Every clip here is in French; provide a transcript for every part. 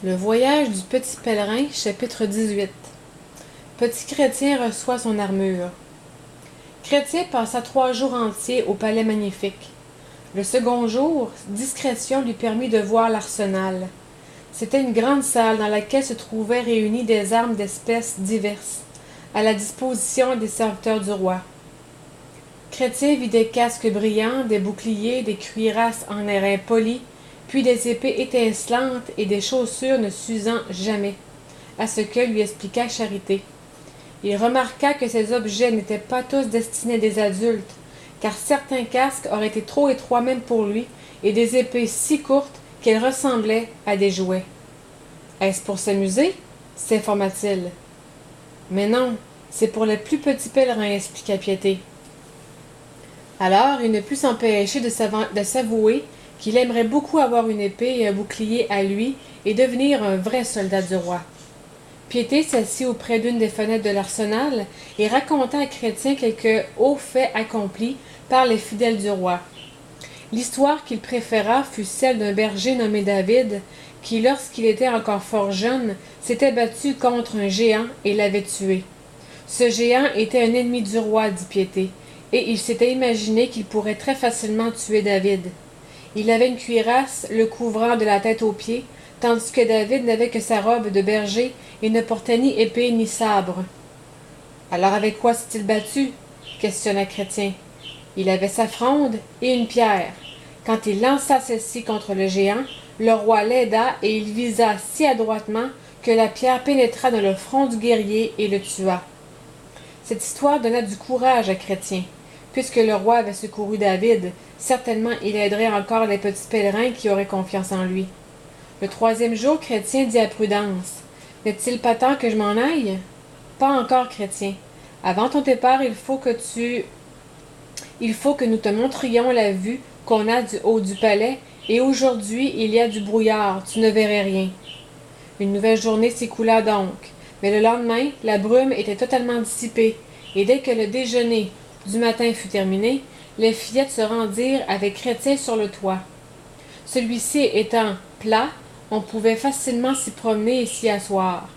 Le voyage du petit pèlerin, chapitre 18. Petit Chrétien reçoit son armure. Chrétien passa 3 jours entiers au palais magnifique. Le second jour, discrétion lui permit de voir l'arsenal. C'était une grande salle dans laquelle se trouvaient réunies des armes d'espèces diverses, à la disposition des serviteurs du roi. Chrétien vit des casques brillants, des boucliers, des cuirasses en airain poli, puis des épées étincelantes et des chaussures ne s'usant jamais, à ce que lui expliqua Charité. Il remarqua que ces objets n'étaient pas tous destinés à des adultes, car certains casques auraient été trop étroits même pour lui, et des épées si courtes qu'elles ressemblaient à des jouets. « Est-ce pour s'amuser » s'informa-t-il. « Mais non, c'est pour les plus petits pèlerins, » expliqua Piété. Alors il ne put s'empêcher de s'avouer qu'il aimerait beaucoup avoir une épée et un bouclier à lui et devenir un vrai soldat du roi. Piété s'assit auprès d'une des fenêtres de l'arsenal et raconta à Chrétien quelques hauts faits accomplis par les fidèles du roi. L'histoire qu'il préféra fut celle d'un berger nommé David, qui, lorsqu'il était encore fort jeune, s'était battu contre un géant et l'avait tué. Ce géant était un ennemi du roi, dit Piété, et il s'était imaginé qu'il pourrait très facilement tuer David. Il avait une cuirasse le couvrant de la tête aux pieds, tandis que David n'avait que sa robe de berger et ne portait ni épée ni sabre. « Alors avec quoi s'est-il battu » questionna Chrétien. « Il avait sa fronde et une pierre. Quand il lança celle-ci contre le géant, le roi l'aida et il visa si adroitement que la pierre pénétra dans le front du guerrier et le tua. » Cette histoire donna du courage à Chrétien. Puisque le roi avait secouru David, certainement il aiderait encore les petits pèlerins qui auraient confiance en lui. Le 3e jour, Chrétien dit à Prudence, « N'est-il pas temps que je m'en aille? »« Pas encore, Chrétien. Avant ton départ, il faut que nous te montrions la vue qu'on a du haut du palais, et aujourd'hui il y a du brouillard, tu ne verrais rien. » Une nouvelle journée s'écoula donc, mais le lendemain, la brume était totalement dissipée, et dès que le déjeuner du matin fut terminé, les fillettes se rendirent avec Chrétien sur le toit. Celui-ci étant plat, on pouvait facilement s'y promener et s'y asseoir.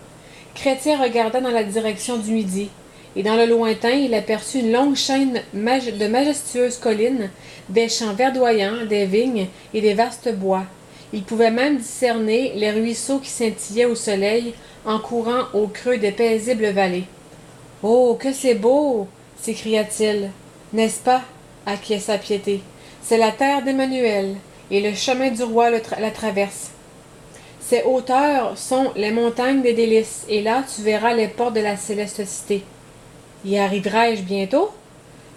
Chrétien regarda dans la direction du midi, et dans le lointain il aperçut une longue chaîne de majestueuses collines, des champs verdoyants, des vignes et des vastes bois. Il pouvait même discerner les ruisseaux qui scintillaient au soleil en courant au creux des paisibles vallées. « Oh, que c'est beau !» s'écria-t-il. « N'est-ce pas ?» acquiesça Piété. « C'est la terre d'Emmanuel, et le chemin du roi la traverse. Ces hauteurs sont les montagnes des délices, et là tu verras les portes de la céleste cité. Y arriverai-je bientôt?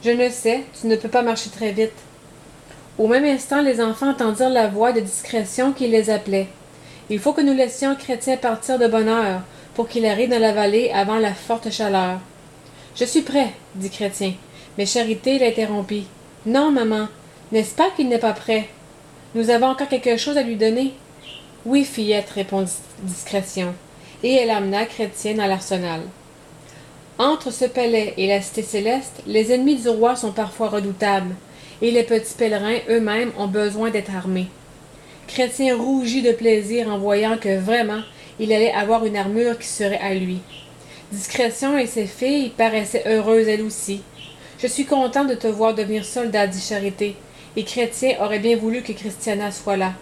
Je ne sais, tu ne peux pas marcher très vite. » Au même instant, les enfants entendirent la voix de discrétion qui les appelait. « Il faut que nous laissions Chrétien partir de bonne heure, pour qu'il arrive dans la vallée avant la forte chaleur. »« Je suis prêt, » dit Chrétien, mais Charité l'interrompit. « Non, maman, n'est-ce pas qu'il n'est pas prêt? Nous avons encore quelque chose à lui donner. »« Oui, fillette, répondit Discrétion, et elle amena Chrétien dans l'arsenal. Entre ce palais et la cité céleste, les ennemis du roi sont parfois redoutables, et les petits pèlerins eux-mêmes ont besoin d'être armés. Chrétien rougit de plaisir en voyant que vraiment il allait avoir une armure qui serait à lui. Discrétion et ses filles paraissaient heureuses elles aussi. « Je suis content de te voir devenir soldat, dit Charité, et Chrétien aurait bien voulu que Christiana soit là. »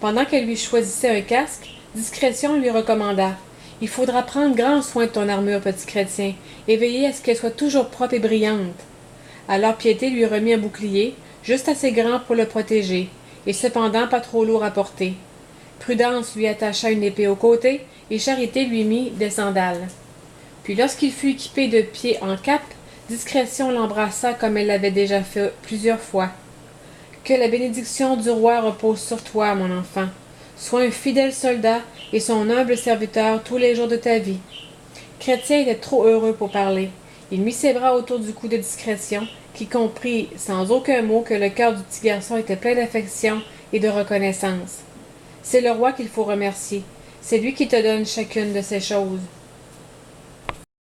Pendant qu'elle lui choisissait un casque, Discrétion lui recommanda. « Il faudra prendre grand soin de ton armure, petit Chrétien, et veiller à ce qu'elle soit toujours propre et brillante. » Alors Piété lui remit un bouclier, juste assez grand pour le protéger, et cependant pas trop lourd à porter. Prudence lui attacha une épée au côté, et Charité lui mit des sandales. Puis lorsqu'il fut équipé de pied en cap, Discrétion l'embrassa comme elle l'avait déjà fait plusieurs fois. « Que la bénédiction du roi repose sur toi, mon enfant. Sois un fidèle soldat et son humble serviteur tous les jours de ta vie. » Chrétien était trop heureux pour parler. Il mit ses bras autour du cou de Discrétion, qui comprit sans aucun mot que le cœur du petit garçon était plein d'affection et de reconnaissance. « C'est le roi qu'il faut remercier. C'est lui qui te donne chacune de ces choses.